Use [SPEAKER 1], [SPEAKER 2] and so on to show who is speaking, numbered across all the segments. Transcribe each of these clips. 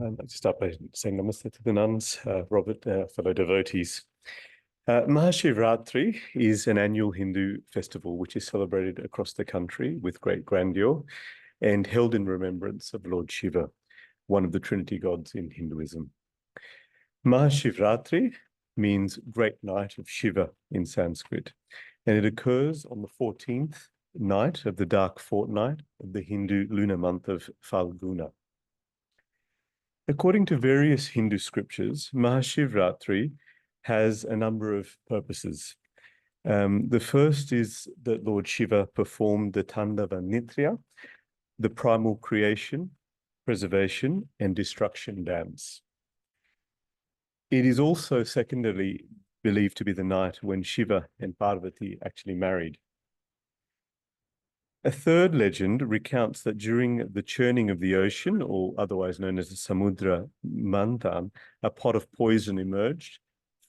[SPEAKER 1] I'd like to start by saying namaste to the nuns, Robert, fellow devotees. Mahashivratri is an annual Hindu festival which is celebrated across the country with great grandeur and held in remembrance of Lord Shiva, one of the Trinity gods in Hinduism. Mahashivratri means Great Night of Shiva in Sanskrit, and it occurs on the 14th night of the dark fortnight of the Hindu lunar month of Phalguna. According to various Hindu scriptures, Mahashivratri has a number of purposes. The first is that Lord Shiva performed the Tandava Nitya, the primal creation, preservation, and destruction dance. It is also secondarily believed to be the night when Shiva and Parvati actually married. A third legend recounts that during the churning of the ocean, or otherwise known as the Samudra Manthan, a pot of poison emerged,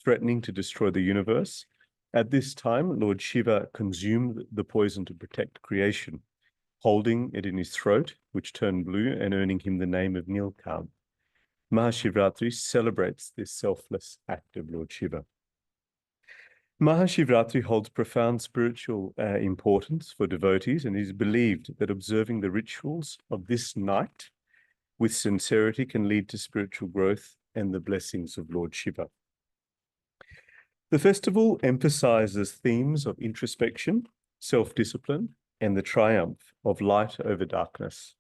[SPEAKER 1] threatening to destroy the universe. At this time, Lord Shiva consumed the poison to protect creation, holding it in his throat, which turned blue and earning him the name of Nilkant. Mahashivratri celebrates this selfless act of Lord Shiva. Mahashivratri holds profound spiritual importance for devotees, and it is believed that observing the rituals of this night with sincerity can lead to spiritual growth and the blessings of Lord Shiva. The festival emphasizes themes of introspection, self-discipline, and the triumph of light over darkness.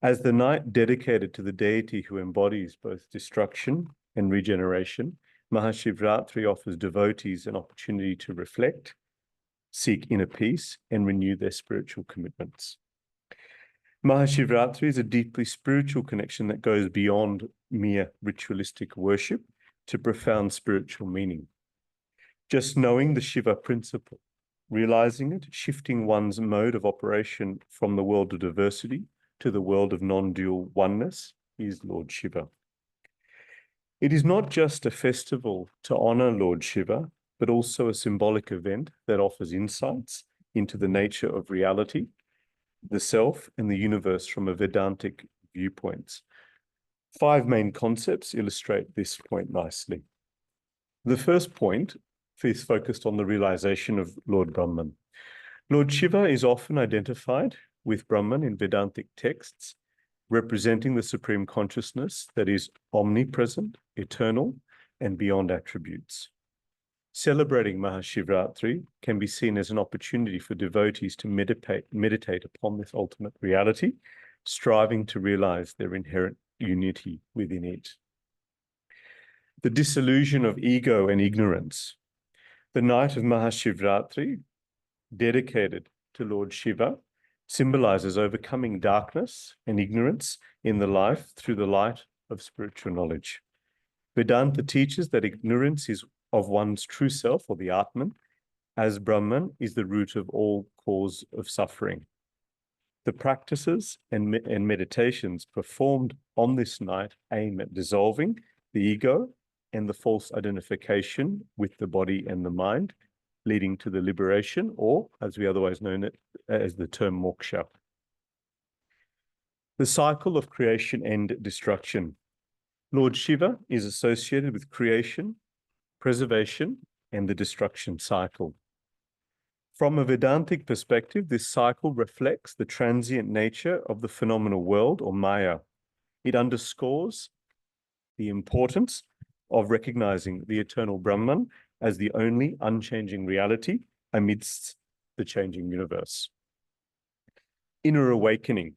[SPEAKER 1] As the night dedicated to the deity who embodies both destruction and regeneration, Mahashivratri offers devotees an opportunity to reflect, seek inner peace, and renew their spiritual commitments. Mahashivratri is a deeply spiritual connection that goes beyond mere ritualistic worship to profound spiritual meaning. Just knowing the Shiva principle, realizing it, shifting one's mode of operation from the world of diversity to the world of non-dual oneness, is Lord Shiva. It is not just a festival to honor Lord Shiva, but also a symbolic event that offers insights into the nature of reality, the self, and the universe from a Vedantic viewpoint. 5 main concepts illustrate this point nicely. The first point is focused on the realization of Lord Brahman. Lord Shiva is often identified with Brahman in Vedantic texts, representing the supreme consciousness that is omnipresent, eternal, and beyond attributes. Celebrating Mahashivratri can be seen as an opportunity for devotees to meditate upon this ultimate reality, striving to realize their inherent unity within it. The dissolution of ego and ignorance. The night of Mahashivratri, dedicated to Lord Shiva, symbolizes overcoming darkness and ignorance in the life through the light of spiritual knowledge. Vedanta teaches that ignorance is of one's true self, or the Atman, as Brahman is the root of all cause of suffering. The practices and meditations performed on this night aim at dissolving the ego and the false identification with the body and the mind, leading to the liberation, or as we otherwise know it as the term moksha. The cycle of creation and destruction. Lord Shiva is associated with creation, preservation, and the destruction cycle. From a Vedantic perspective, this cycle reflects the transient nature of the phenomenal world, or Maya. It underscores the importance of recognizing the eternal Brahman as the only unchanging reality amidst the changing universe. Inner awakening.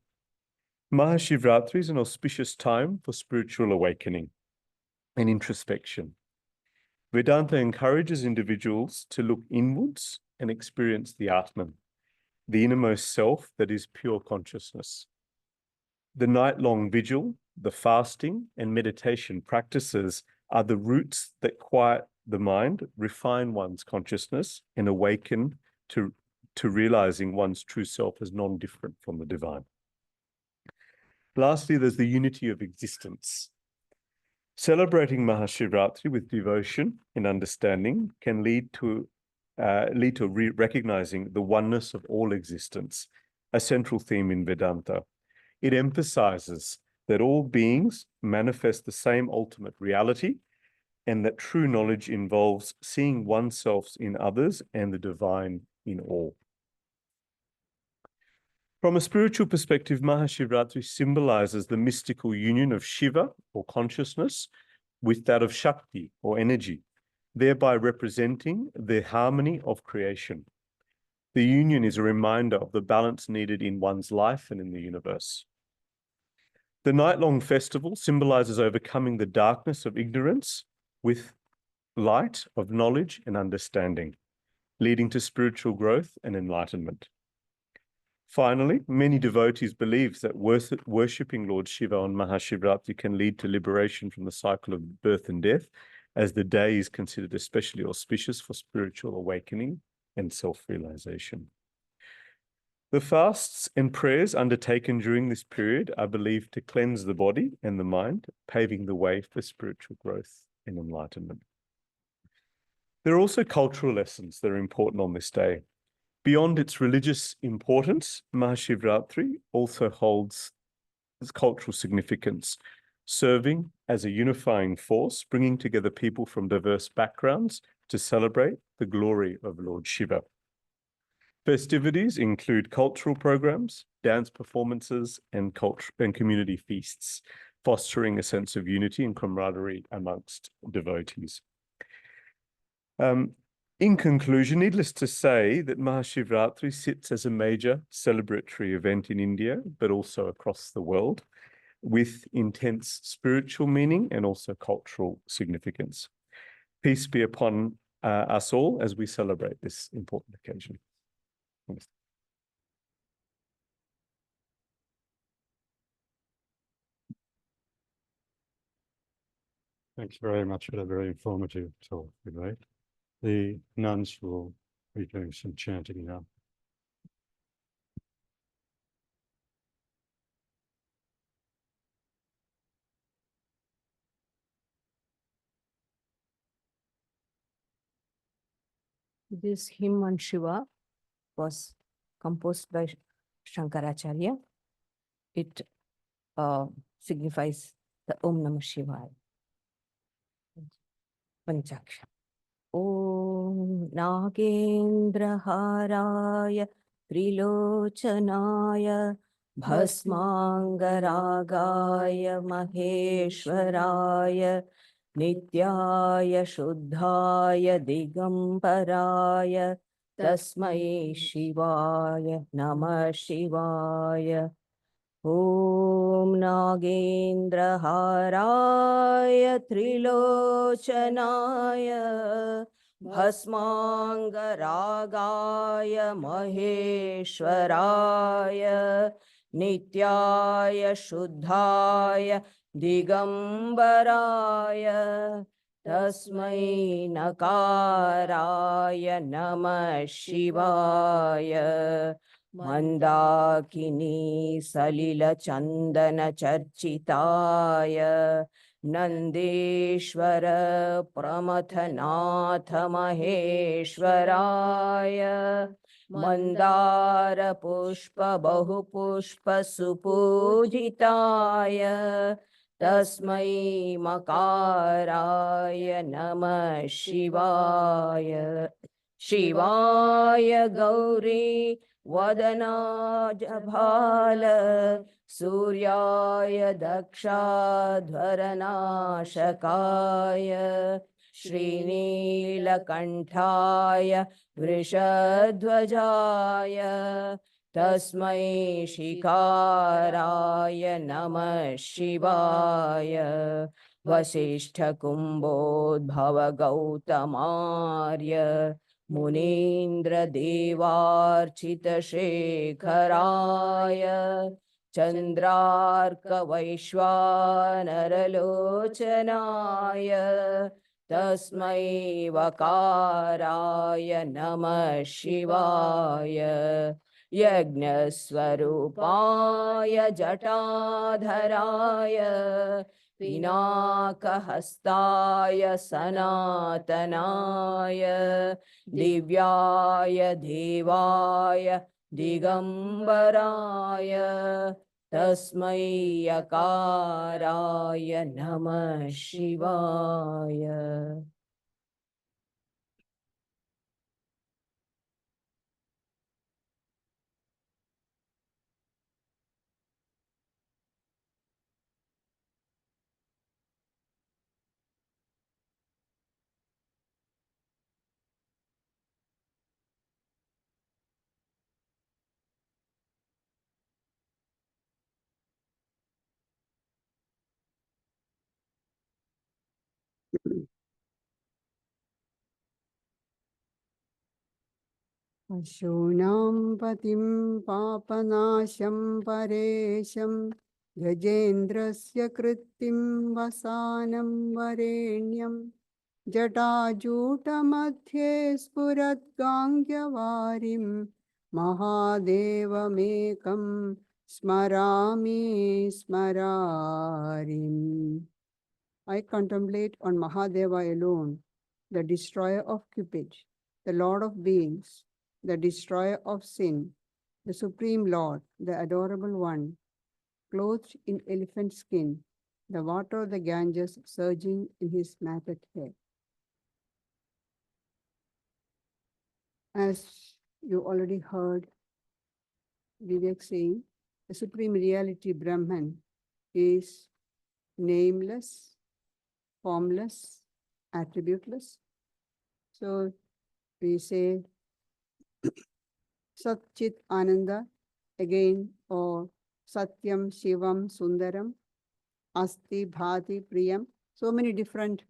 [SPEAKER 1] Mahashivratri is an auspicious time for spiritual awakening and introspection. Vedanta encourages individuals to look inwards and experience the Atman, the innermost self that is pure consciousness. The night-long vigil, the fasting, and meditation practices are the roots that quiet the mind, refine one's consciousness, and awaken to realizing one's true self as non-different from the divine. Lastly, there's the unity of existence. Celebrating Mahashivratri with devotion and understanding can lead to recognizing the oneness of all existence, a central theme in Vedanta. It emphasizes that all beings manifest the same ultimate reality, and that true knowledge involves seeing oneself in others and the divine in all. From a spiritual perspective, Mahashivratri symbolizes the mystical union of Shiva, or consciousness, with that of Shakti, or energy, thereby representing the harmony of creation. The union is a reminder of the balance needed in one's life and in the universe. The night-long festival symbolizes overcoming the darkness of ignorance with light of knowledge and understanding, leading to spiritual growth and enlightenment. Finally, many devotees believe that worshipping Lord Shiva on Mahashivratri can lead to liberation from the cycle of birth and death, as the day is considered especially auspicious for spiritual awakening and self-realization. The fasts and prayers undertaken during this period are believed to cleanse the body and the mind, paving the way for spiritual growth and enlightenment. There are also cultural lessons that are important on this day. Beyond its religious importance, Mahashivratri also holds its cultural significance, serving as a unifying force, bringing together people from diverse backgrounds to celebrate the glory of Lord Shiva. Festivities include cultural programs, dance performances, and community feasts, fostering a sense of unity and camaraderie amongst devotees. In conclusion, needless to say that Mahashivratri sits as a major celebratory event in India, but also across the world, with intense spiritual meaning and also cultural significance. Peace be upon us all as we celebrate this important occasion.
[SPEAKER 2] Thanks very much for that very informative talk, Vivek. The nuns will be doing some chanting now.
[SPEAKER 3] This hymn on Shiva was composed by Shankaracharya. It signifies the Om Namah Shivaya. Panchaksha. Om Nagendraharaya Trilochanaya Bhasmangaragaya Maheshwaraya Nityaya Shuddhaya Digambaraya Tasmai Shivaya Namah Shivaya. Om Nagendraharaya Trilochanaya Bhasmangaragaya Maheshwaraya Nityaya Shuddhaya Digambaraya Tasmai Nakaraya Namah Shivaya. Mandakini Salila Chandana Charchitaya Nandeshwara Pramathanatha Maheshwaraya Mandara Pushpa Bahu Pushpa Supujitaya Tasmai Makaraya Namah Shivaya. Shivaya Gauri Vadana Jabhala Suryaya Daksha Dharana Shakaya Srinilakantaya Vrishadvajaya Tasmai Shikaraya Namah Shivaya. Vasishtha Kumbodbhava Gautamarya Munindra Devarchita Shekharaya Chandrarka Vaishwanaralochanaya Tasmai Vakaraya Namah Shivaya. Yajna Swarupaya Jatadharaya Pinakahastaya Sanatanaya Divyaya Devaya Digambaraya Tasmai Akaraya Namah Shivaya.
[SPEAKER 4] Ashonam patim papanasham paresham Gajendrasya kritim vasanam varenyam Jatajuta madhye spurat gangyavarim Mahadevamekam smarami smararim. I contemplate on Mahadeva alone, the destroyer of Cupid, the Lord of beings, the destroyer of sin, the Supreme Lord, the Adorable One, clothed in elephant skin, the water of the Ganges surging in his matted hair. As you already heard Vivek saying, the Supreme Reality Brahman is nameless, formless, attributeless. So we say Sat Chit Ananda again, or Satyam Shivam Sundaram, Asti Bhati Priyam. So many different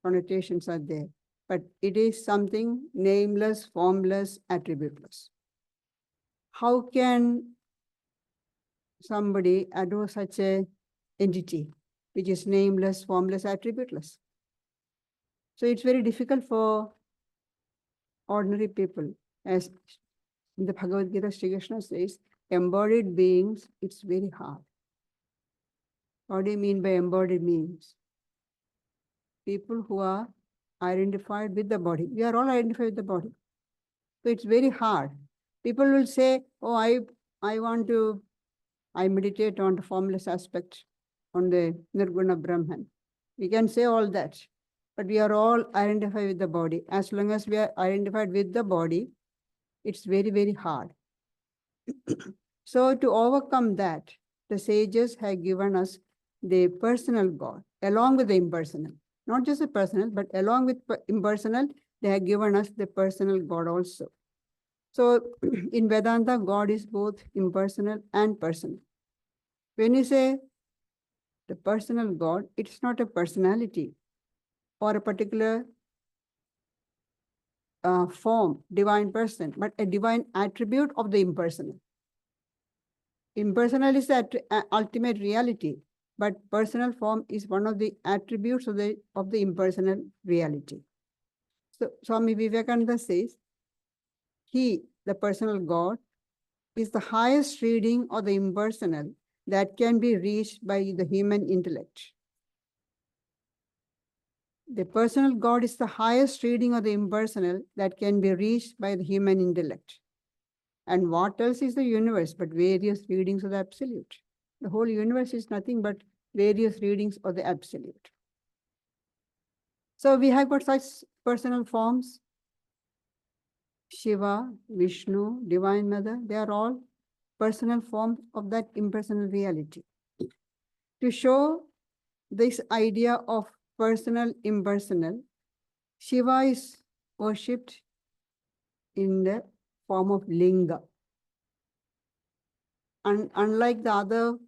[SPEAKER 4] connotations are there, but it is something nameless, formless, attributeless. How can somebody adore such a entity which is nameless, formless, attributeless? So it's very difficult for ordinary people. As in the Bhagavad Gita, Sri Krishna says, embodied beings, it's very hard. What do you mean by embodied beings? People who are identified with the body. We are all identified with the body. So it's very hard. People will say, oh, I meditate on the formless aspect, on the Nirguna Brahman. We can say all that, but we are all identified with the body. As long as we are identified with the body, it's very, very hard. So to overcome that, the sages have given us the personal God, along with the impersonal. Not just the personal, but along with impersonal, they have given us the personal God also. So in Vedanta, God is both impersonal and personal. When you say the personal God, it's not a personality or a particular form, divine person, but a divine attribute of the impersonal. Impersonal is the ultimate reality, but personal form is one of the attributes of the impersonal reality. So Swami Vivekananda says, he, the personal God, is the highest reading of the impersonal that can be reached by the human intellect. The personal God is the highest reading of the impersonal that can be reached by the human intellect. And what else is the universe but various readings of the absolute? The whole universe is nothing but various readings of the absolute. So we have got such personal forms. Shiva, Vishnu, Divine Mother, they are all personal forms of that impersonal reality. To show this idea of personal, impersonal, Shiva is worshipped in the form of linga. And unlike the other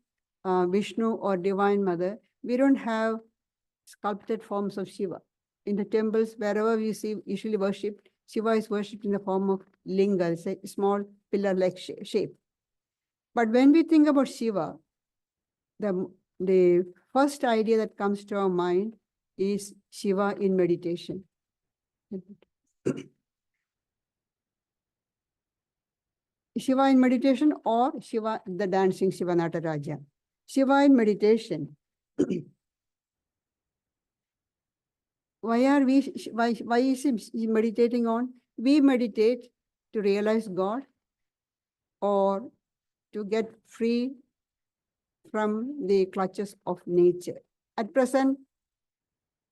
[SPEAKER 4] Vishnu or Divine Mother, we don't have sculpted forms of Shiva. In the temples, wherever we see usually worshipped, Shiva is worshipped in the form of linga, it's a small pillar-like shape. But when we think about Shiva, the first idea that comes to our mind is Shiva in meditation. Shiva in meditation, or Shiva, the dancing Shiva Nataraja. Shiva in meditation. Why is he meditating on? We meditate to realize God, or to get free from the clutches of nature. At present,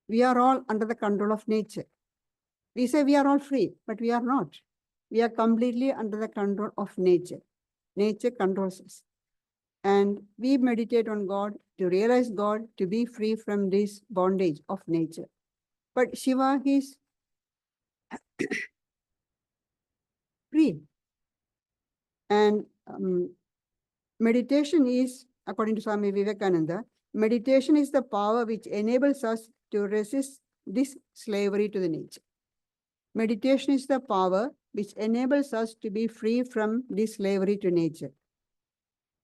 [SPEAKER 4] we are all under the control of nature. We say we are all free, but we are not. We are completely under the control of nature. Nature controls us. And we meditate on God to realize God, to be free from this bondage of nature. But Shiva is free. And meditation is, according to Swami Vivekananda, meditation is the power which enables us to resist this slavery to the nature. Meditation is the power which enables us to be free from this slavery to nature.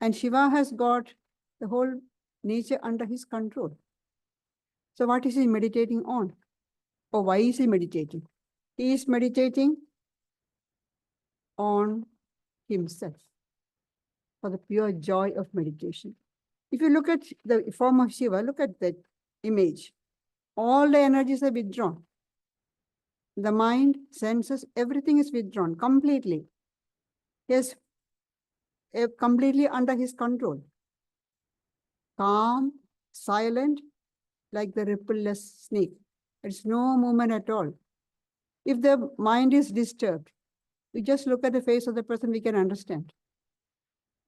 [SPEAKER 4] And Shiva has got the whole nature under his control. So what is he meditating on? Or why is he meditating? He is meditating on himself for the pure joy of meditation. If you look at the form of Shiva, look at that image. All the energies are withdrawn. The mind, senses, everything is withdrawn completely. He is completely under his control. Calm, silent, like the rippleless snake. There's no movement at all. If the mind is disturbed, we just look at the face of the person, we can understand.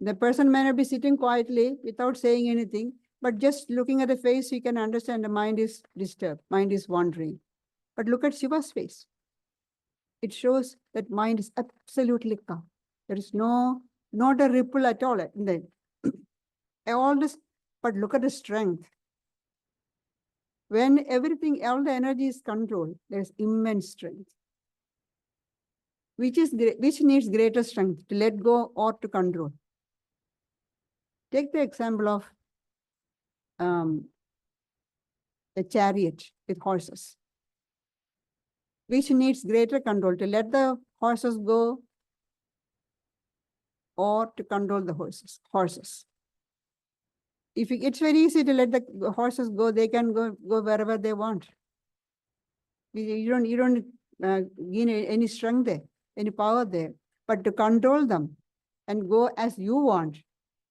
[SPEAKER 4] The person may not be sitting quietly without saying anything, but just looking at the face, you can understand the mind is disturbed, mind is wandering. But look at Shiva's face. It shows that mind is absolutely calm. There is not a ripple at all. All this, but look at the strength. When everything, all the energy is controlled, there's immense strength. Which needs greater strength, to let go or to control? Take the example of a chariot with horses. Which needs greater control, to let the horses go or to control the horses. It's very easy to let the horses go, they can go wherever they want. You don't gain any strength there, any power there. But to control them and go as you want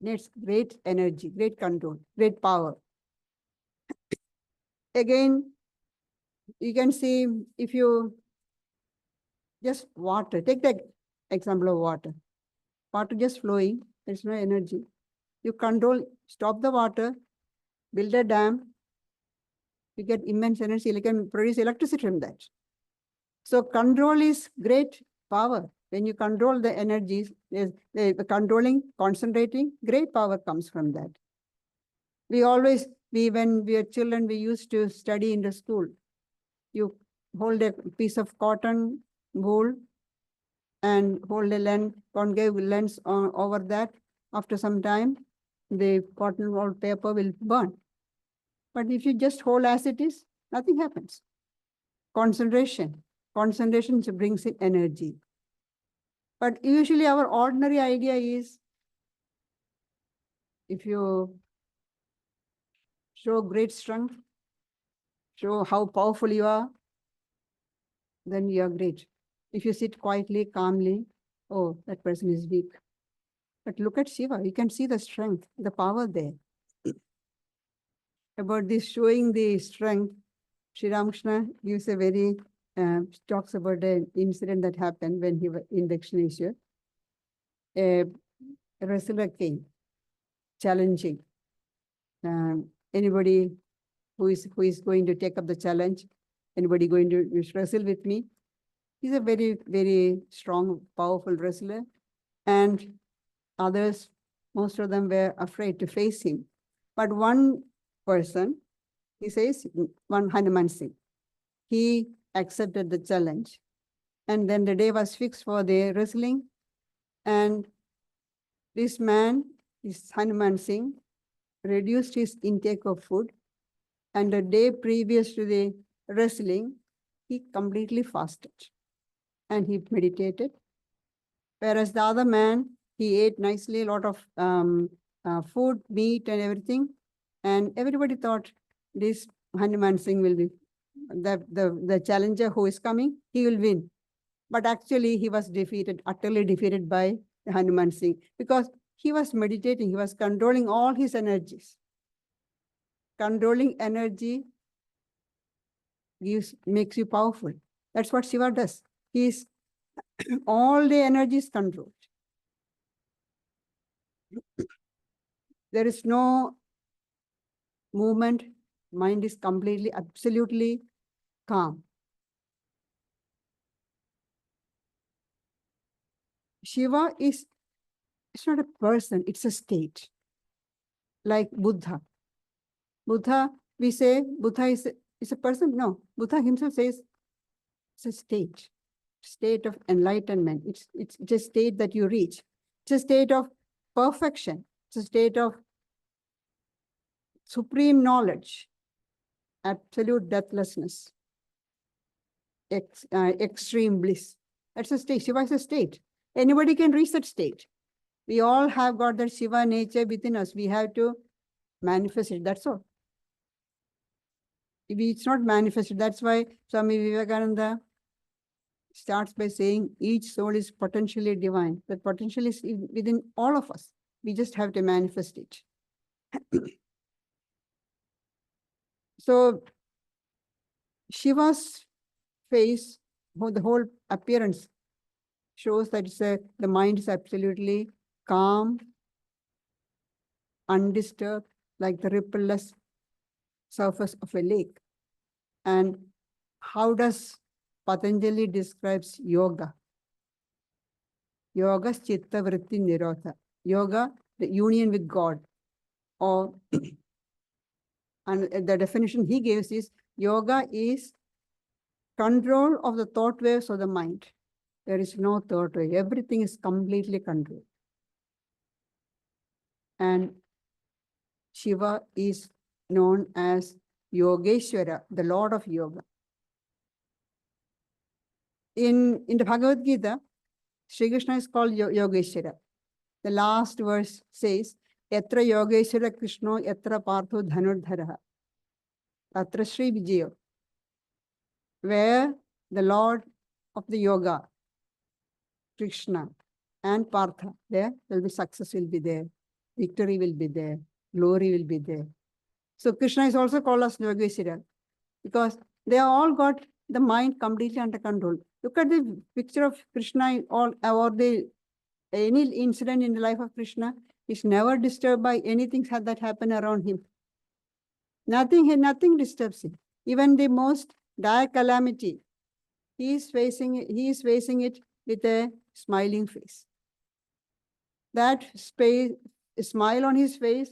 [SPEAKER 4] needs great energy, great control, great power. Again, you can see if you just water, take the example of water. Water just flowing, there's no energy. You control, stop the water, build a dam, you get immense energy, you can produce electricity from that. So control is great power. When you control the energies, the controlling, concentrating, great power comes from that. When we are children, we used to study in the school. You hold a piece of cotton wool and hold a lens, concave lens over that. After some time, the cotton wool paper will burn. But if you just hold as it is, nothing happens. Concentration brings in energy. But usually our ordinary idea is, if you show great strength, show how powerful you are, then you are great. If you sit quietly, calmly, oh, that person is weak. But look at Shiva, you can see the strength, the power there. About this showing the strength, Sri Ramakrishna gives a very, talks about an incident that happened when he was in Dakshineswar. A wrestler came, challenging. Anybody who is going to take up the challenge? Anybody going to wrestle with me? He's a very, very strong, powerful wrestler. And others, most of them were afraid to face him. But one person, he says, one Hanuman Singh, he accepted the challenge. And then the day was fixed for the wrestling. And this man, this Hanuman Singh, reduced his intake of food. And the day previous to the wrestling, he completely fasted. And he meditated. Whereas the other man, he ate nicely, a lot of food, meat and everything. And everybody thought this Hanuman Singh will be the challenger who is coming, he will win. But actually he was defeated, utterly defeated by the Hanuman Singh, because he was meditating, he was controlling all his energies. Controlling energy makes you powerful. That's what Shiva does. He's all the energy is controlled. There is no movement. Mind is completely, absolutely calm. Shiva is, it's not a person, it's a state. Like Buddha. Buddha, we say Buddha is a person. No, Buddha himself says it's a state of enlightenment. It's a state that you reach. It's a state of perfection. It's a state of supreme knowledge, absolute deathlessness, extreme bliss. That's a state. Shiva is a state. Anybody can reach that state. We all have got that Shiva nature within us. We have to manifest it. That's all. It's not manifested. That's why Swami Vivekananda starts by saying each soul is potentially divine. That potential is within all of us. We just have to manifest it. So Shiva's face, the whole appearance shows that the mind is absolutely calm, undisturbed, like the rippleless surface of a lake. And how does Patanjali describes yoga? Yoga chitta vritti nirodha. Yoga, the union with God. Or and the definition he gives is yoga is control of the thought waves of the mind. There is no thought wave. Everything is completely controlled. And Shiva is known as Yogeshwara, the Lord of Yoga. In the Bhagavad Gita, Sri Krishna is called Yogeshwara. The last verse says, Yatra Yogeshwara Krishno Yatra Partho Dhanurdharaha. Tatra Sri Vijayo. Where the Lord of the Yoga, Krishna and Partha, there will be success will be there, victory will be there, glory will be there. So Krishna is also called as Yogeshwara because they all got the mind completely under control. Look at the picture of Krishna or any incident in the life of Krishna is never disturbed by anything that happen around him. Nothing disturbs him. Even the most dire calamity, he is facing it with a smiling face. That smile on his face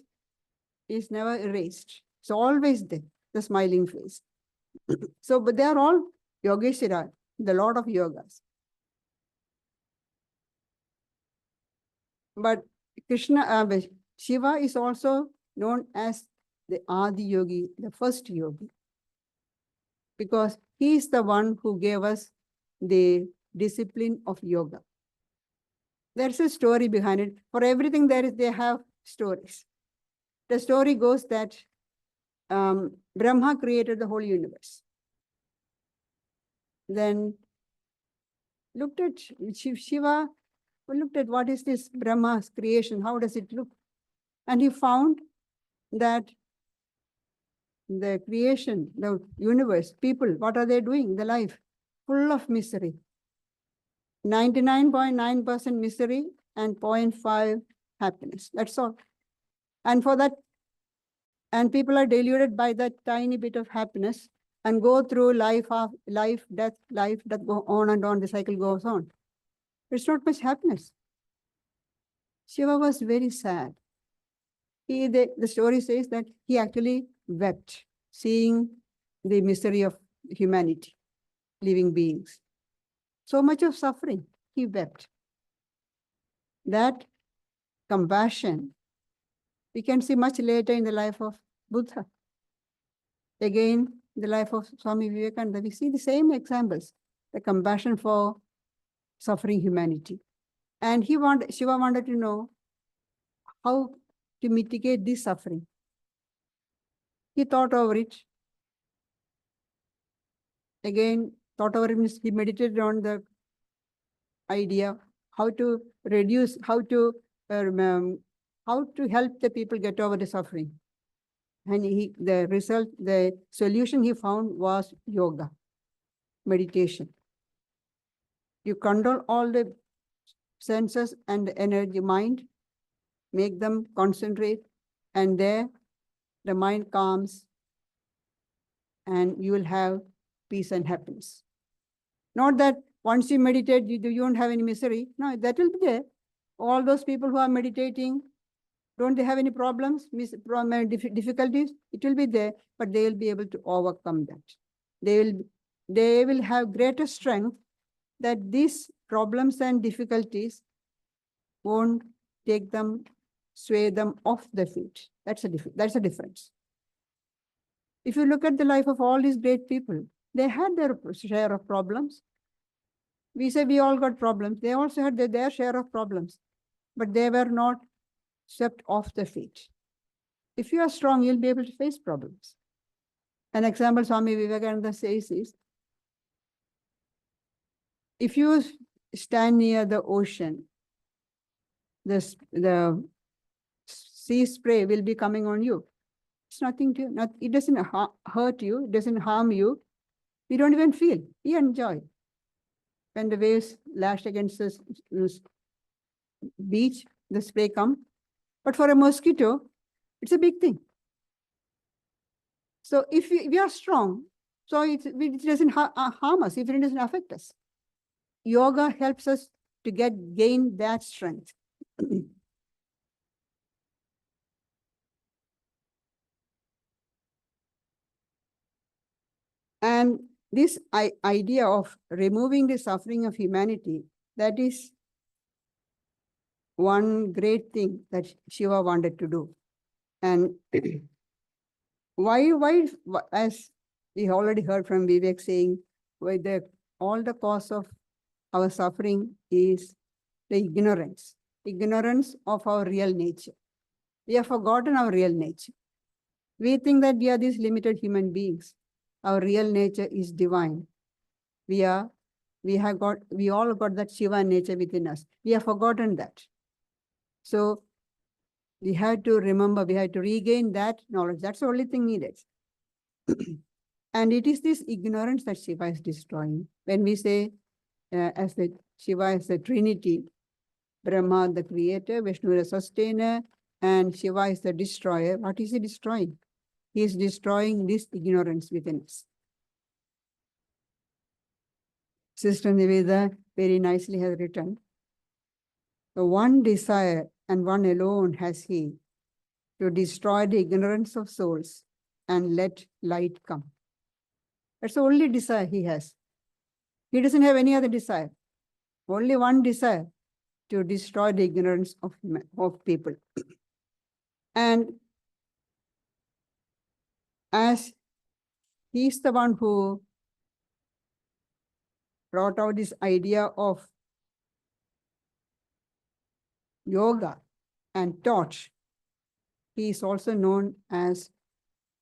[SPEAKER 4] is never erased. It's always there, the smiling face. So, but they are all Yogeshwara, the Lord of Yogas. But Shiva is also known as the Adi Yogi, the first yogi, because he is the one who gave us the discipline of yoga. There's a story behind it. For everything they have stories. The story goes that Brahma created the whole universe. Then looked at Shiva, looked at what is this Brahma's creation, how does it look? And he found that the creation, the universe, people, what are they doing? The life, full of misery. 99.9% misery and 0.5 happiness. That's all. And for that, and people are deluded by that tiny bit of happiness and go through life, death, go on and on, the cycle goes on. It's not much happiness. Shiva was very sad. The story says that he actually wept, seeing the misery of humanity, living beings. So much of suffering, he wept. That compassion, we can see much later in the life of Buddha. Again, the life of Swami Vivekananda, we see the same examples, the compassion for suffering humanity. And Shiva wanted to know how to mitigate this suffering. He thought over it. Again, thought over it means he meditated on the idea how to reduce, how to how to help the people get over the suffering. And the solution he found was yoga, meditation. You control all the senses and the energy, mind, make them concentrate, and there the mind calms, and you will have peace and happiness. Not that once you meditate, you won't have any misery. No, that will be there. All those people who are meditating, don't they have any problems, difficulties? It will be there, but they will be able to overcome that. They will have greater strength that these problems and difficulties won't take them, sway them off the feet. That's a difference. If you look at the life of all these great people, they had their share of problems. We say we all got problems. They also had their share of problems, but they were not swept off the feet. If you are strong, you'll be able to face problems. An example Swami Vivekananda says is, if you stand near the ocean, the sea spray will be coming on you. It's nothing to you. It doesn't hurt you, it doesn't harm you. You don't even feel. You enjoy. When the waves lash against the beach, the spray comes. But for a mosquito, it's a big thing. So if we are strong, so it doesn't harm us, if it doesn't affect us. Yoga helps us to gain that strength. And this idea of removing the suffering of humanity, that is one great thing that Shiva wanted to do. And why, as we already heard from Vivek saying, all the cause of our suffering is the ignorance of our real nature. We have forgotten our real nature. We think that we are these limited human beings. Our real nature is divine. We all got that Shiva nature within us. We have forgotten that. So we have to remember, we have to regain that knowledge. That's the only thing needed. And it is this ignorance that Shiva is destroying. When we say, Shiva is the Trinity, Brahma the creator, Vishnu the sustainer, and Shiva is the destroyer, what is he destroying? He is destroying this ignorance within us. Sister Niveda very nicely has written, the one desire and one alone has he, to destroy the ignorance of souls and let light come. That's the only desire he has. He doesn't have any other desire. Only one desire, to destroy the ignorance of people. And as he's the one who brought out this idea of yoga and taught, he is also known as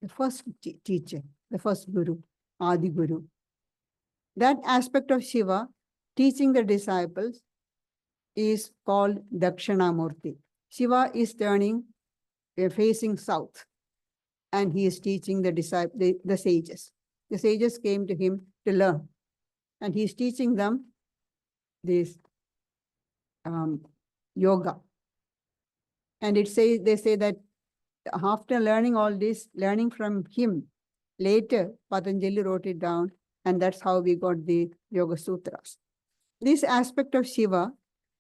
[SPEAKER 4] the first teacher, the first guru, Adi Guru. That aspect of Shiva, teaching the disciples, is called Dakshinamurti. Shiva is facing south, and he is teaching the sages. The sages came to him to learn, and he is teaching them this yoga. And they say that after learning all this, learning from him, later Patanjali wrote it down, and that's how we got the Yoga Sutras. This aspect of Shiva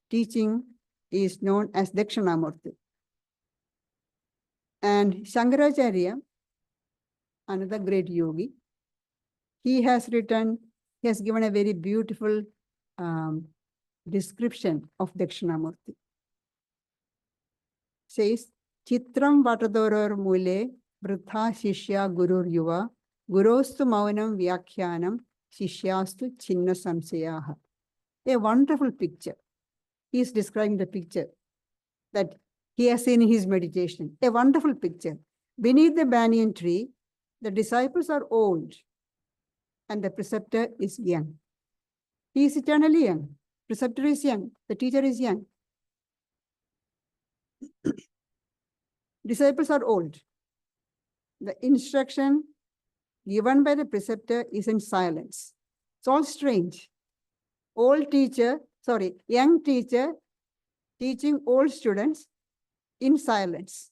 [SPEAKER 4] teaching is known as Dakshinamurti. And Shankaracharya, another great yogi, he has given a very beautiful description of Dakshinamurti. Says, Chitram Vatadoror Mule, Vritha Shishya Gurur Yuva, Gurostu Maunam Vyakhyanam, Shishyastu Chinna Samsayaha. A wonderful picture. He is describing the picture that he has seen in his meditation. A wonderful picture. Beneath the banyan tree, the disciples are old and the preceptor is young. He is eternally young. Preceptor is young. The teacher is young. Disciples are old. The instruction given by the preceptor is in silence. It's all strange. Young teacher teaching old students in silence.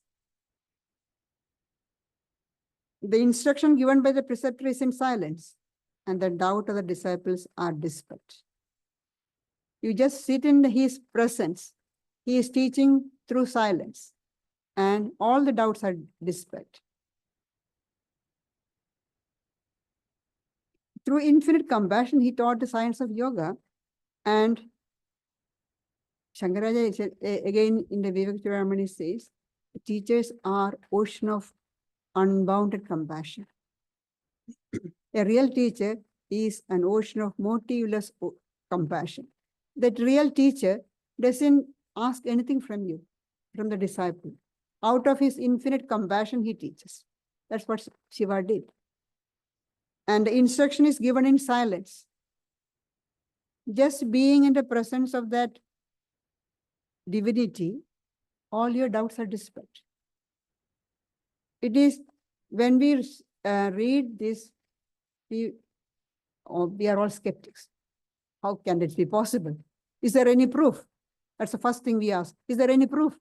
[SPEAKER 4] The instruction given by the preceptor is in silence, and the doubt of the disciples are dispelled. You just sit in his presence. He is teaching through silence, and all the doubts are dispelled. Through infinite compassion, he taught the science of yoga, and Shankaracharya again in the Vivek Chudamani says, the teachers are ocean of unbounded compassion. A real teacher is an ocean of motiveless compassion. That real teacher doesn't ask anything from you, from the disciple. Out of his infinite compassion, he teaches. That's what Shiva did. And the instruction is given in silence. Just being in the presence of that divinity, all your doubts are dispelled. It is when we read this, we are all skeptics. How can it be possible? Is there any proof? That's the first thing we ask. Is there any proof?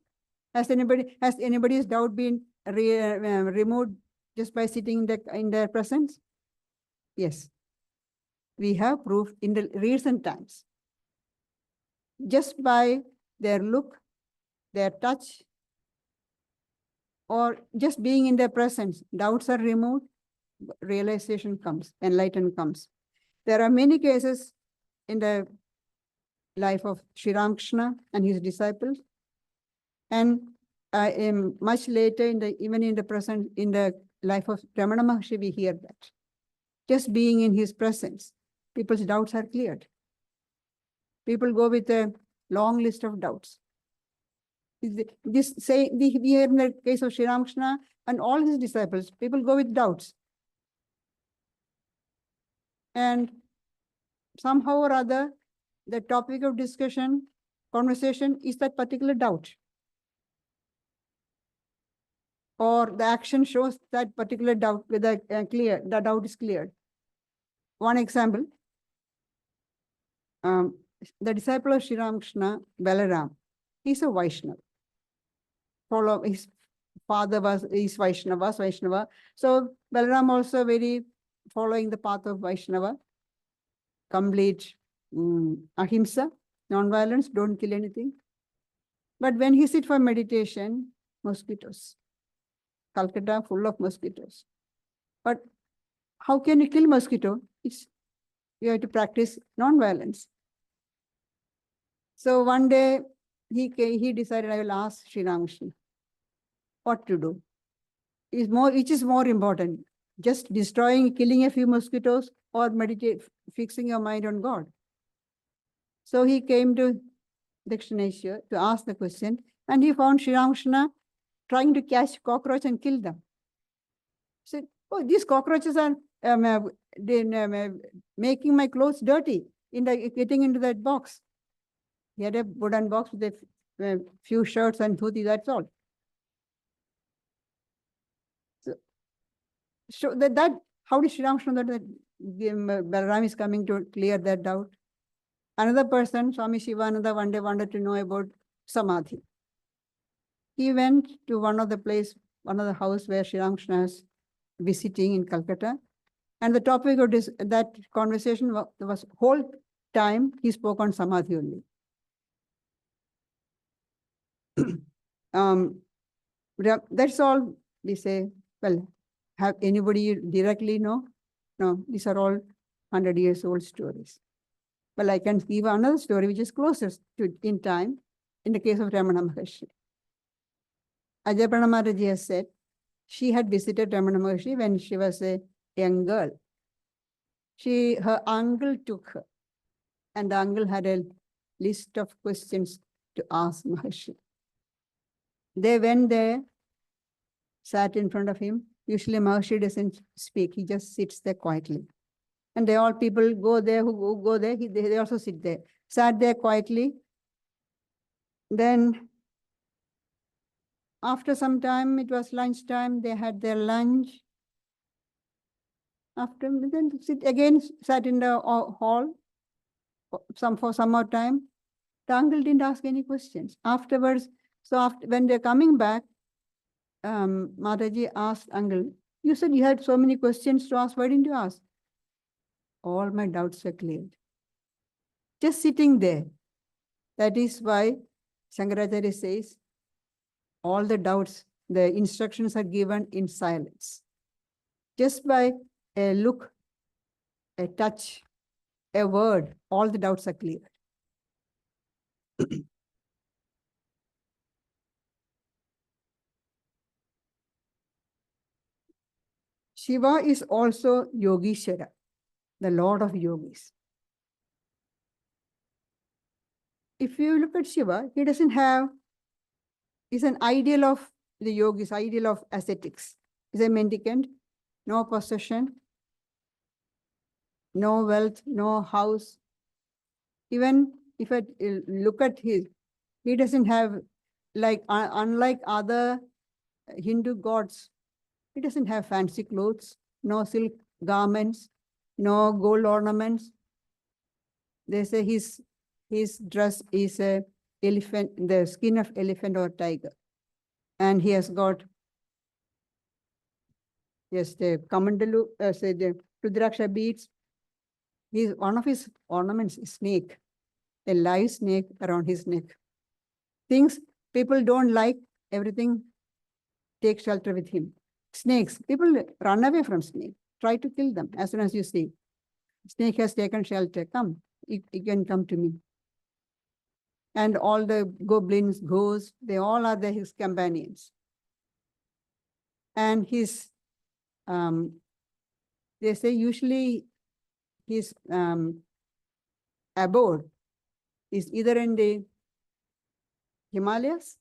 [SPEAKER 4] Has anybody's doubt been removed just by sitting in their presence? Yes. We have proof in the recent times. Just by their look, their touch, or just being in their presence, doubts are removed, realization comes, enlightenment comes. There are many cases in the life of Sri Ramakrishna and his disciples, and much later, even in the present, in the life of Ramana Maharshi, we hear that. Just being in his presence, people's doubts are cleared. People go with a long list of doubts. We hear in the case of Sri Ramakrishna and all his disciples, people go with doubts. And somehow or other, the topic of discussion, conversation is that particular doubt. Or the action shows that particular doubt, whether the doubt is cleared. One example, the disciple of Sri Ramakrishna, Balaram, he's a Vaishnava. His father is Vaishnava. So Balaram also very following the path of Vaishnava, complete ahimsa, non-violence, don't kill anything. But when he sit for meditation, mosquitoes. Calcutta full of mosquitoes. But how can you kill mosquito? You have to practice non-violence. So one day he decided, I will ask Sri Ramakrishna what to do. Which is more important? Just killing a few mosquitoes, or fixing your mind on God? So he came to Dakshineshwar to ask the question, and he found Sri Ramakrishna trying to catch cockroach and kill them. He said, oh, these cockroaches are making my clothes dirty, getting into that box. He had a wooden box with a few shirts and dhuti, that's all. So how did Sri Ramakrishna know that Balaram is coming to clear that doubt? Another person, Swami Shivananda, one day wanted to know about Samadhi. He went to one of the house where Sri Ramakrishna is visiting in Calcutta. And the topic of that conversation was whole time he spoke on Samadhi only. That's all we say. Well, have anybody directly know? No, these are all 100 years old stories. Well, I can give another story which is closest to in time, in the case of Ramana Maharshi. Gayatriprana Mataji has said she had visited Ramana Maharshi when she was a young girl. Her uncle took her, and the uncle had a list of questions to ask Maharshi. They went there, sat in front of him. Usually Maharshi doesn't speak, he just sits there quietly. And people go there who go there, they also sit there. Sat there quietly. Then after some time, it was lunchtime, they had their lunch. After, then sat in the hall for some more time. The uncle didn't ask any questions. Afterwards, when they're coming back, Mataji asked uncle, you said you had so many questions to ask, why didn't you ask? All my doubts were cleared. Just sitting there. That is why Shankaracharya says, all the doubts, the instructions are given in silence. Just by a look, a touch, a word, all the doubts are cleared. Shiva is also Yogishwara, the Lord of Yogis. If you look at Shiva, he doesn't have, he's an ideal of the yogis, ideal of ascetics. He's a mendicant, no possession, no wealth, no house. Even if I look at his, he doesn't have, unlike other Hindu gods, he doesn't have fancy clothes, no silk garments, no gold ornaments. They say his dress is a elephant, the skin of elephant or tiger. And he has got, yes, the kamandalu, the Rudraksha beads. One of his ornaments is snake, a live snake around his neck. Things people don't like, everything take shelter with him. Snakes, people run away from snake, try to kill them as soon as you see. Snake has taken shelter, come, you can come to me. And all the goblins, ghosts, they all are his companions. And his, they say usually his abode is either in the Himalayas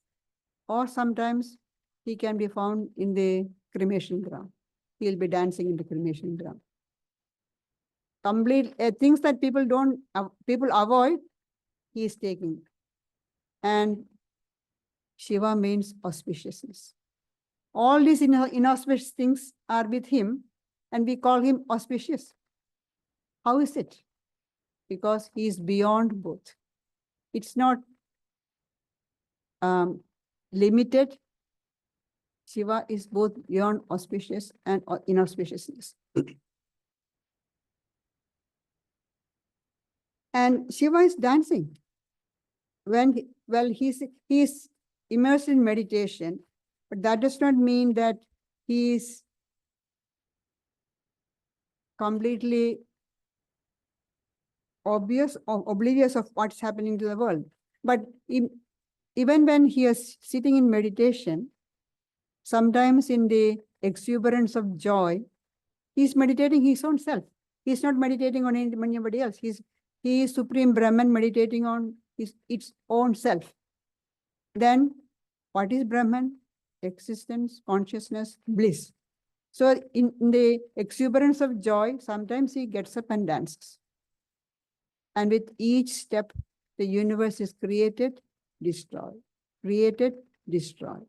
[SPEAKER 4] or sometimes he can be found in the cremation ground. He'll be dancing in the cremation ground. Complete things that people avoid, he is taking. And Shiva means auspiciousness. All these inauspicious things are with him, and we call him auspicious. How is it? Because he is beyond both. It's not limited. Shiva is both beyond auspicious and inauspiciousness. And Shiva is dancing. He's immersed in meditation, but that does not mean that he is completely oblivious of what's happening to the world. But even when he is sitting in meditation, sometimes in the exuberance of joy, he's meditating his own self. He's not meditating on anybody else. He is Supreme Brahman meditating on its own self. Then what is Brahman? Existence, consciousness, bliss. So in the exuberance of joy, sometimes he gets up and dances. And with each step, the universe is created, destroyed, created, destroyed.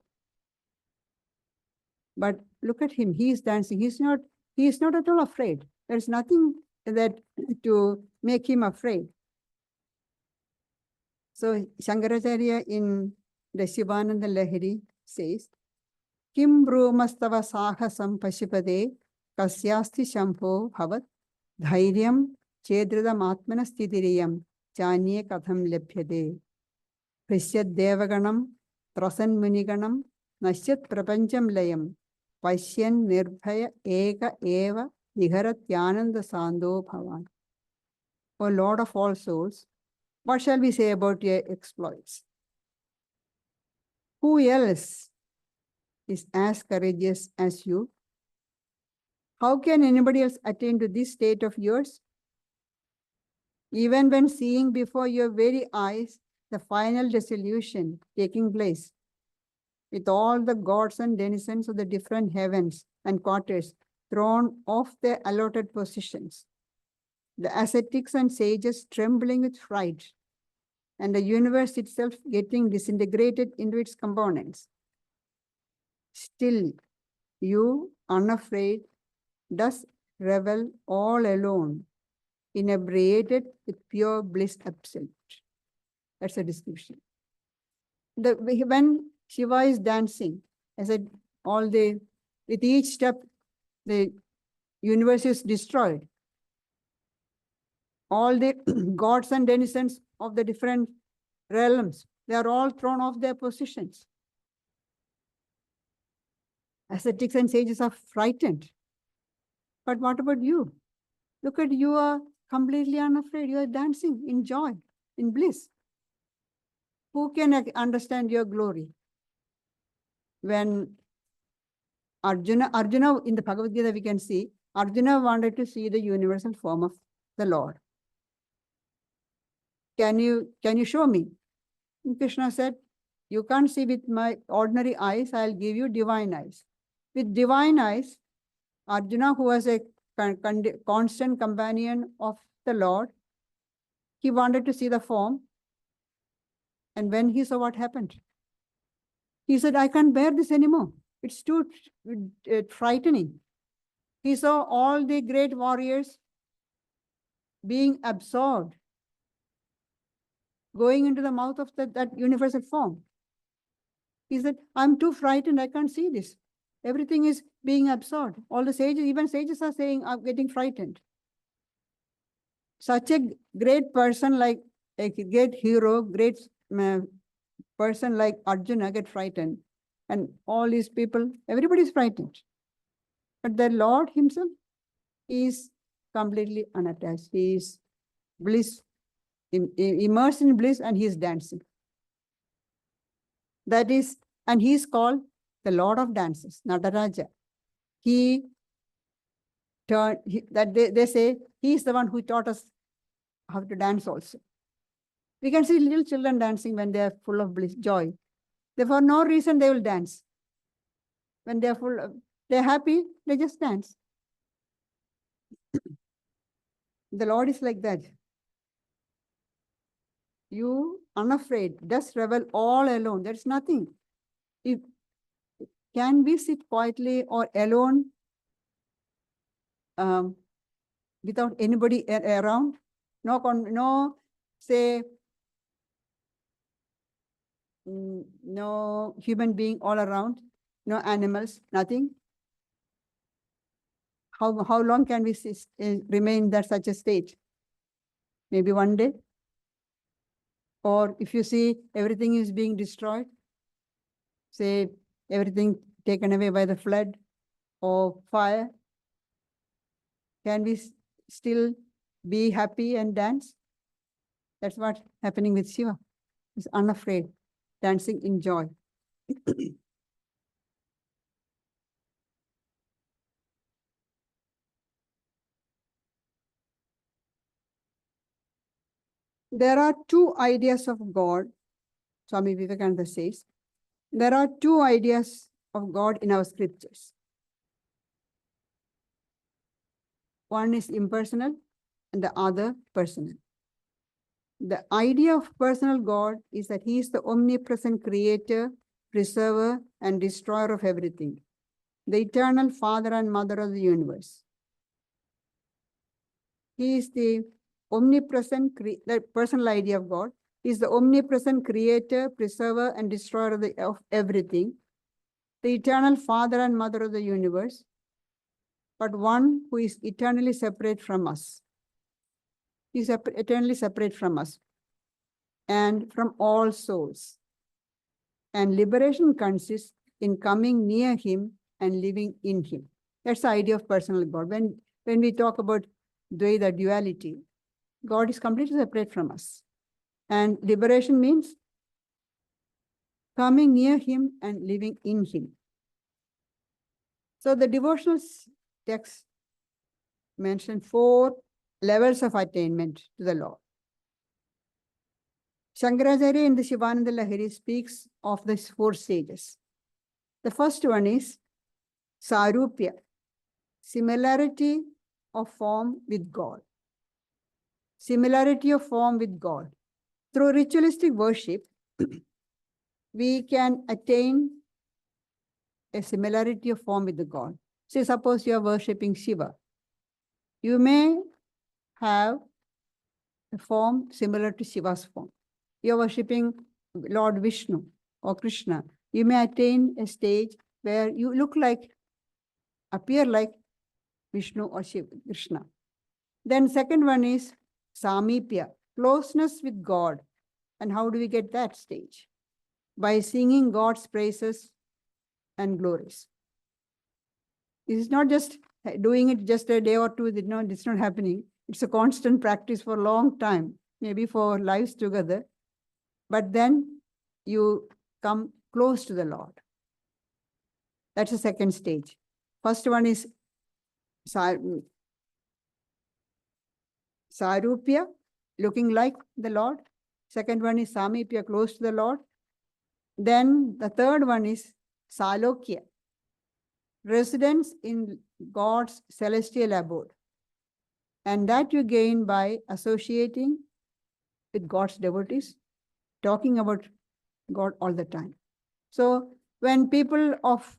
[SPEAKER 4] But look at him, he is dancing. He is not at all afraid. There's nothing that to make him afraid. So Shankaracharya in the Shivananda Lahiri says, Kim brumastava sahasam pashupade kasyasti shambho bhavat dhairyam chedridam atmanasthitiriyam chanye katham lepyade Prishyad devaganam trasan muniganam nasyat prapancham layam Pashyan nirbhaya eka eva viharatyananda sando bhavan. O Lord of all souls, what shall we say about your exploits? Who else is as courageous as you? How can anybody else attain to this state of yours? Even when seeing before your very eyes the final dissolution taking place, with all the gods and denizens of the different heavens and quarters thrown off their allotted positions, the ascetics and sages trembling with fright, and the universe itself getting disintegrated into its components. Still, you, unafraid, does revel all alone, inebriated with pure bliss absolute. That's a description. When Shiva is dancing, I said, with each step, the universe is destroyed. All the gods and denizens of the different realms, they are all thrown off their positions. Ascetics and sages are frightened. But what about you? Look at you are completely unafraid. You are dancing in joy, in bliss. Who can understand your glory? When Arjuna in the Bhagavad Gita, we can see, Arjuna wanted to see the universal form of the Lord. Can you show me? And Krishna said, you can't see with my ordinary eyes, I'll give you divine eyes. With divine eyes, Arjuna, who was a constant companion of the Lord, he wanted to see the form. And when he saw what happened, he said, I can't bear this anymore. It's too frightening. He saw all the great warriors being absorbed, going into the mouth of that universal form. He said, I'm too frightened, I can't see this. Everything is being absorbed. All the sages, even sages are saying, I'm getting frightened. Such a great person, like a great hero, great person like Arjuna get frightened. And all these people, everybody is frightened. But the Lord himself is completely unattached. He is bliss, immersed in bliss, and he is dancing. That is, and he is called the Lord of Dances, Nataraja. They say he is the one who taught us how to dance also. We can see little children dancing when they are full of bliss, joy. For no reason they will dance. When they are they're happy, they just dance. The Lord is like that. You, unafraid, just revel all alone. There's nothing. Can we sit quietly or alone without anybody around? No human being all around, no animals, nothing. How long can we remain in such a state? Maybe one day. Or if you see everything is being destroyed, say everything taken away by the flood or fire, can we still be happy and dance? That's what's happening with Shiva. He's unafraid, dancing in joy. There are two ideas of God, Swami Vivekananda says. There are two ideas of God in our scriptures. One is impersonal and the other personal. The idea of personal God is that he is the omnipresent creator, preserver, and destroyer of everything, the eternal father and mother of the universe. He is the omnipresent, the personal idea of God is the omnipresent creator, preserver, and destroyer of everything, the eternal father and mother of the universe, but one who is eternally separate from us. He is eternally separate from us and from all souls. And liberation consists in coming near him and living in him. That's the idea of personal God. When we talk about Dvaita, duality, God is completely separate from us. And liberation means coming near him and living in him. So the devotional text mentioned 4 levels of attainment to the Lord. Shankaracharya in the Shivananda Lahiri speaks of these 4 stages. The first one is Sarupya, similarity of form with God. Similarity of form with God. Through ritualistic worship, we can attain a similarity of form with the God. Say, suppose you are worshipping Shiva. You may have a form similar to Shiva's form. You are worshipping Lord Vishnu or Krishna. You may attain a stage where you appear like Vishnu or Shiva, Krishna. Then second one is Samipya, closeness with God. And how do we get that stage? By singing God's praises and glories. This is not just doing it just a day or two. It's not happening. It's a constant practice for a long time, maybe for lives together. But then you come close to the Lord. That's the second stage. First one is Sarupya, looking like the Lord. Second one is Samipya, close to the Lord. Then the third one is Salokya, residence in God's celestial abode. And that you gain by associating with God's devotees, talking about God all the time. So when people of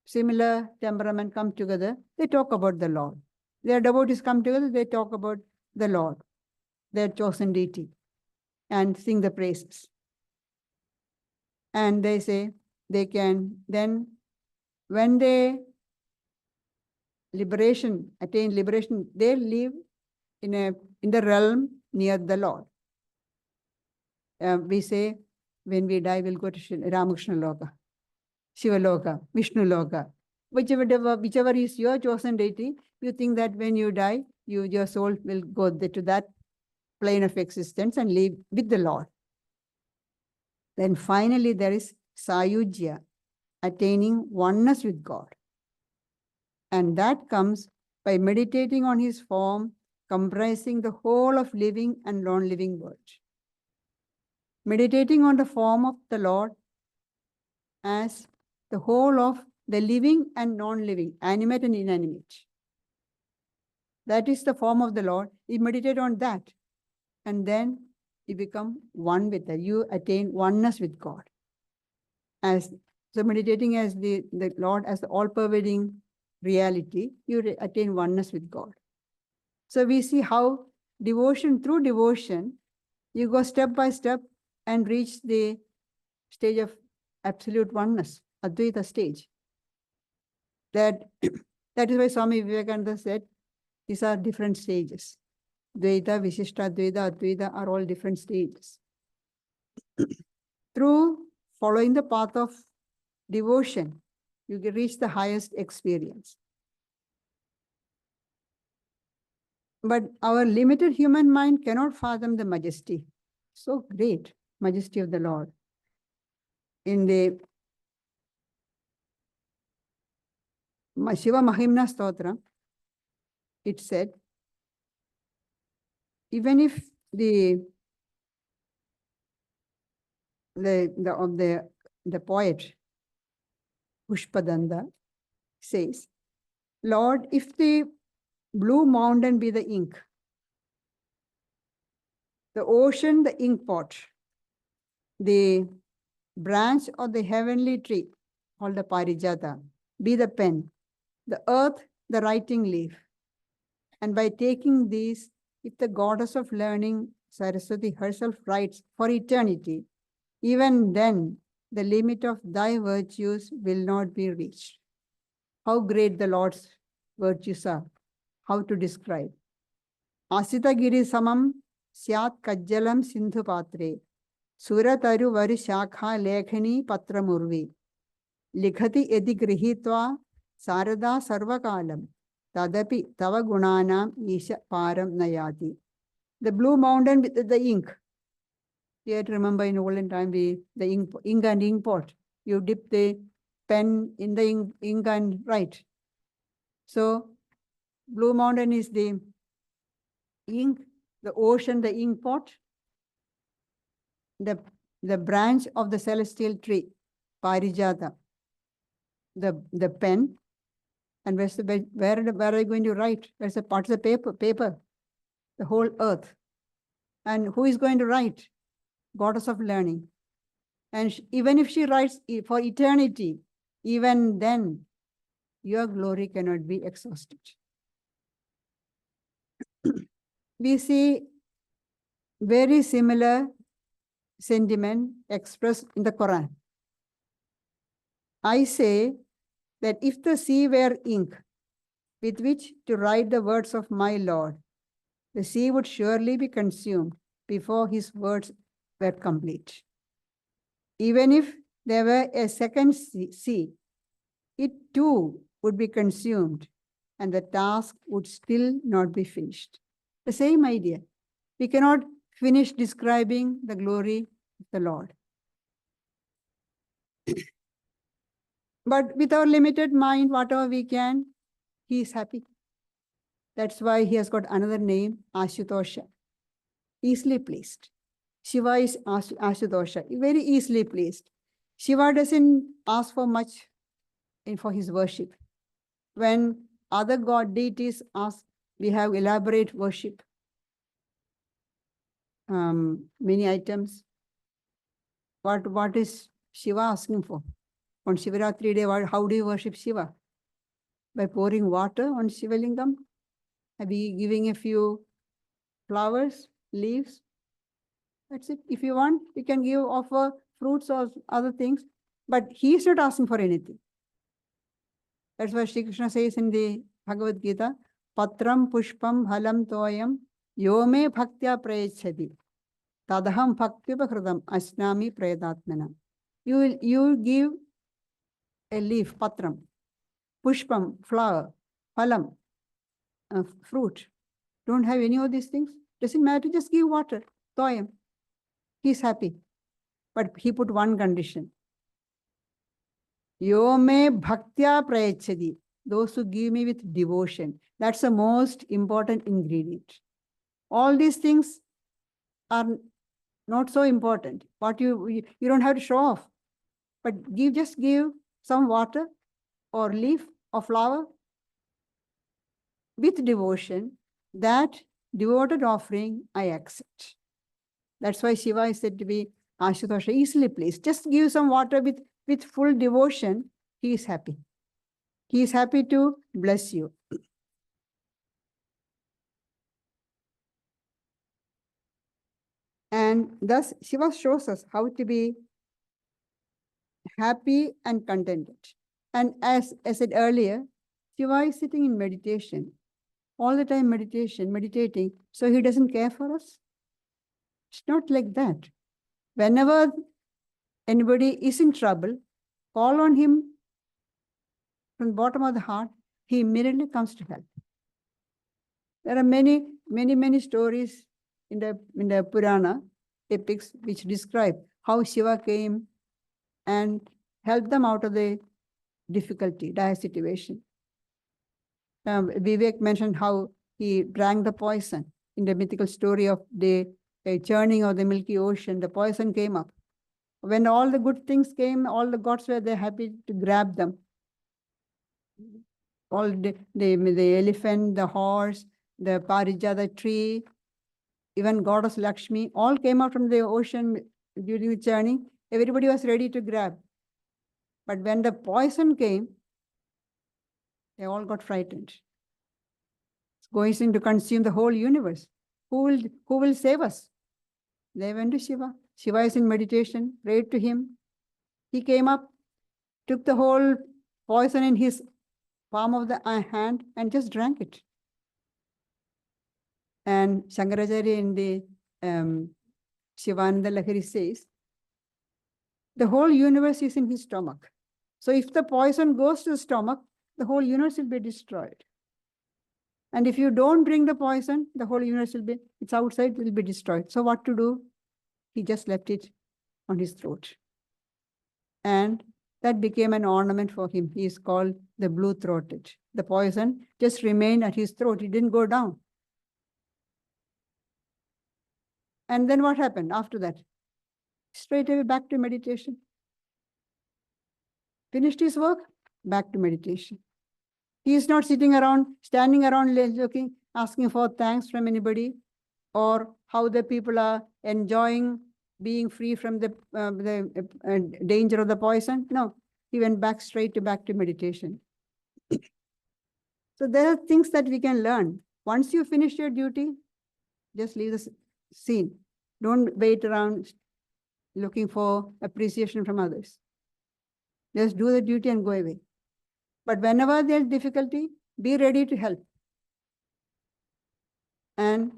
[SPEAKER 4] similar temperament come together, they talk about the Lord. Their devotees come together, they talk about the Lord, their chosen deity, and sing the praises. And they say they can then, when they attain liberation, they live in the realm near the Lord. We say when we die, we'll go to Ramakrishna Loka, Shiva Loka, Vishnu Loka. Whichever is your chosen deity, you think that when you die, your soul will go to that plane of existence and live with the Lord. Then finally there is Sayujya, attaining oneness with God. And that comes by meditating on his form, comprising the whole of living and non-living world. Meditating on the form of the Lord as the whole of the living and non-living, animate and inanimate. That is the form of the Lord. You meditate on that, and then you become one with that. You attain oneness with God. So meditating as the Lord as the all-pervading reality, you attain oneness with God. So we see how through devotion, you go step by step and reach the stage of absolute oneness, Advaita stage. That is why Swami Vivekananda said, these are different stages. Dvaita, Vishishta, Advaita, Advaita are all different stages. Through following the path of devotion, you can reach the highest experience. But our limited human mind cannot fathom the majesty. So great, majesty of the Lord. In the Shiva Mahimna Stotra, it said, even if the poet Pushpadanda says, Lord, if the blue mountain be the ink, the ocean the ink pot, the branch of the heavenly tree called the Parijata be the pen, the earth the writing leaf, and by taking these, if the goddess of learning, Saraswati herself writes for eternity, even then the limit of thy virtues will not be reached. How great the Lord's virtues are. How to describe? Asita giri samam syat kajjalam sindhu patre, surataru vari shakha lekhani patramurvi, likhati edi grihitva sarada sarvakalam, tadapi tava gunanam isha param nayati. The blue mountain with the ink. You have to remember in olden time, the ink and ink pot. You dip the pen in the ink and write. So, blue mountain is the ink, the ocean, the ink pot, the branch of the celestial tree, Parijata, the pen, and where are you going to write? Where's the part of the paper, the whole earth. And who is going to write? Goddess of learning. And even if she writes for eternity, even then your glory cannot be exhausted. We see very similar sentiment expressed in the Quran. I say that if the sea were ink with which to write the words of my Lord, the sea would surely be consumed before his words were complete. Even if there were a second sea, it too would be consumed and the task would still not be finished. The same idea. We cannot finish describing the glory of the Lord. But with our limited mind, whatever we can, he is happy. That's why he has got another name, Ashutosha, easily pleased. Shiva is Ashutosha, very easily pleased. Shiva doesn't ask for much for his worship. When other god deities ask, we have elaborate worship, many items. What is Shiva asking for? On Shivaratri day, how do you worship Shiva? By pouring water on Shivalingam? Maybe giving a few flowers, leaves? That's it. If you want, you can offer fruits or other things, but he is not asking for anything. That's why Sri Krishna says in the Bhagavad Gita, Patram pushpam halam toyam yome bhaktya prayachati tadaham bhaktya asnami prayadatmana. You give a leaf, patram, pushpam, flower, phalam, fruit. Don't have any of these things. Doesn't matter, just give water, toyam. He's happy. But he put one condition. Yome bhaktya prayachadi. Those who give me with devotion. That's the most important ingredient. All these things are not so important. What you don't have to show off. But just give some water or leaf or flower with devotion. That devoted offering I accept. That's why Shiva is said to be Ashutosha, easily pleased. Just give some water with full devotion, he is happy. He is happy to bless you. And thus Shiva shows us how to be happy and contented. And as I said earlier, Shiva is sitting in meditation, all the time meditating, so he doesn't care for us. It's not like that. Whenever anybody is in trouble, call on him from the bottom of the heart, he immediately comes to help. There are many stories in the Purana epics which describe how Shiva came and helped them out of the difficulty, dire situation. Vivek mentioned how he drank the poison in the mythical story of the churning of the Milky Ocean. The poison came up. When all the good things came, all the gods were there happy to grab them. All the elephant, the horse, the Parijata tree, even goddess Lakshmi, all came out from the ocean during the churning. Everybody was ready to grab. But when the poison came, they all got frightened. It's going to consume the whole universe. Who will save us? They went to Shiva. Shiva is in meditation, prayed to him. He came up, took the whole poison in his palm of the hand and just drank it. And Shankaracharya in the Shivananda Lahari says, the whole universe is in his stomach. So if the poison goes to the stomach, the whole universe will be destroyed. And if you don't drink the poison, the whole universe it's outside, it will be destroyed. So what to do? He just left it on his throat. And that became an ornament for him. He is called the blue-throated. The poison just remained at his throat. It didn't go down. And then what happened after that? Straight away back to meditation. Finished his work, back to meditation. He is not sitting around, standing around looking, asking for thanks from anybody, or how the people are enjoying being free from the danger of the poison. No, he went back to meditation. So there are things that we can learn. Once you finish your duty, just leave the scene. Don't wait around looking for appreciation from others. Just do the duty and go away. But whenever there's difficulty, be ready to help. And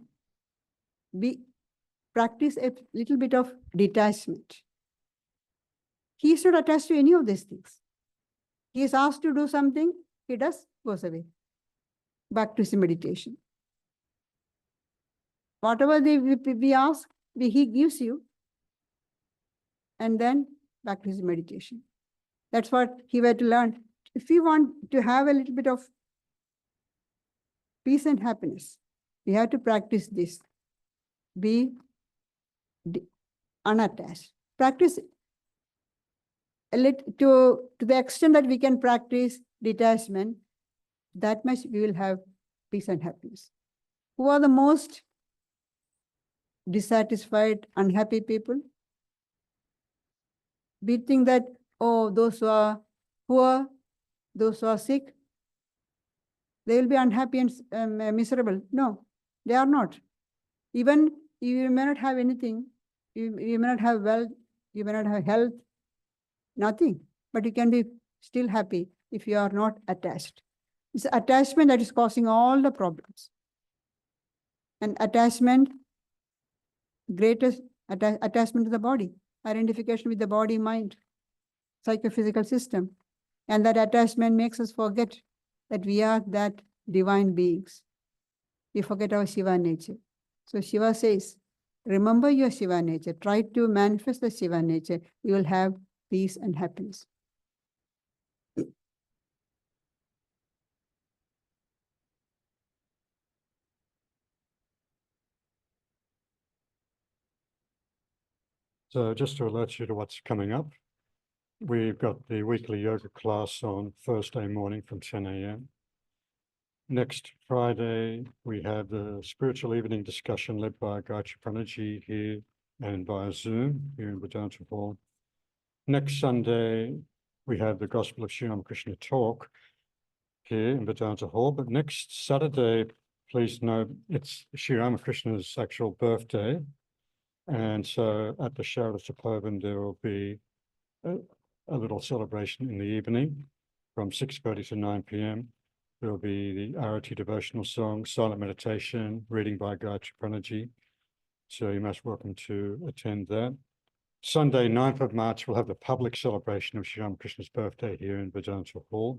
[SPEAKER 4] practice a little bit of detachment. He is not attached to any of these things. He is asked to do something, he does, goes away. Back to his meditation. Whatever we ask, he gives you. And then back to his meditation. That's what he had to learn. If we want to have a little bit of peace and happiness, we have to practice this. Be unattached. Practice to the extent that we can practice detachment, that much we will have peace and happiness. Who are the most dissatisfied, unhappy people? We think that, oh, those who are poor, those who are sick, they will be unhappy and miserable. No, they are not. Even you may not have anything, you may not have wealth, you may not have health, nothing, but you can be still happy if you are not attached. It's attachment that is causing all the problems. And attachment, greatest attachment to the body, identification with the body, mind, psychophysical system. And that attachment makes us forget that we are that divine beings. We forget our Shiva nature. So Shiva says, remember your Shiva nature. Try to manifest the Shiva nature. You will have peace and happiness.
[SPEAKER 2] So just to alert you to what's coming up, we've got the weekly yoga class on Thursday morning from 10 a.m. Next Friday, we have the spiritual evening discussion led by Gayatriprana here and via Zoom here in Vedanta Hall. Next Sunday, we have the Gospel of Sri Ramakrishna talk here in Vedanta Hall. But next Saturday, please note, it's Sri Ramakrishna's actual birthday. And so at the Shivaratri, there will be a little celebration in the evening from 6:30 to 9 p.m. There will be the Arati devotional song, silent meditation, reading by Gayatriprana. So you're most welcome to attend that. Sunday, 9th of March, we'll have the public celebration of Sri Ramakrishna's birthday here in Vedanta Hall.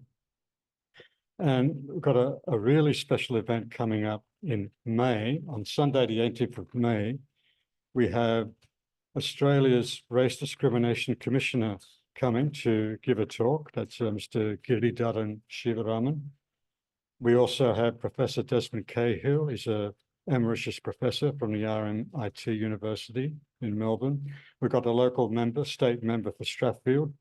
[SPEAKER 2] And we've got a really special event coming up in May. On Sunday, the 18th of May, we have Australia's Race Discrimination Commissioner coming to give a talk. That's Mr. Giridharan Shivaraman. We also have Professor Desmond Cahill. He's an emeritus professor from the RMIT University in Melbourne. We've got a local member, state member for Strathfield,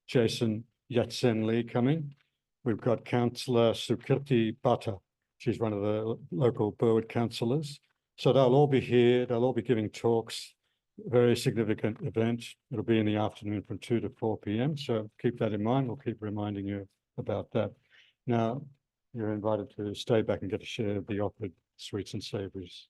[SPEAKER 2] Jason Yatsen Lee, coming. We've got Councillor Sukirti Bhatta. She's one of the local Burwood councillors. So they'll all be here. They'll all be giving talks. Very significant event. It'll be in the afternoon from 2 to 4 p.m. So keep that in mind. We'll keep reminding you about that. Now, you're invited to stay back and get a share of the offered sweets and savories.